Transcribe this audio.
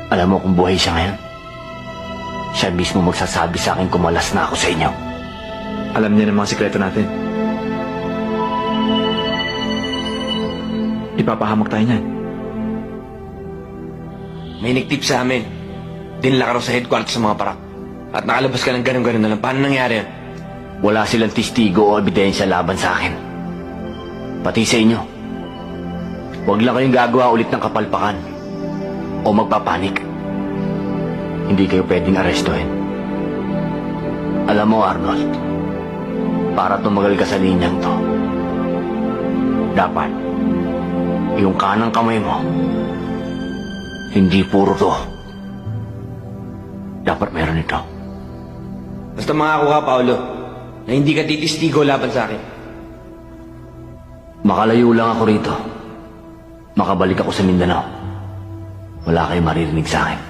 Alam mo kung buhay siya ngayon? Siya mismo magsasabi sa akin kung malas na ako sa inyo. Alam niya ng mga sikreto natin. Ipapahamak tayo niyan. May nagtip sa amin. Dinala ka raw sa headquarters sa mga parak. At nakalabas ka ng ganun-ganun na lang. Paano nangyari yun? Wala silang testigo o ebidensya laban sa akin. Pati sa inyo. Huwag lang kayong gagawa ulit ng kapalpakan o magpapanik. Hindi kayo pwedeng arestuhin. Alam mo, Arnold, para tumagal ka sa linyang to, dapat yung kanang kamay mo hindi puro to. Dapat meron ito. Basta mangako ka, Paolo, na hindi ka titistigo laban sa akin. Makalayo lang ako rito. Makabalik ako sa Mindanao. Wala kayong maririnig sa akin.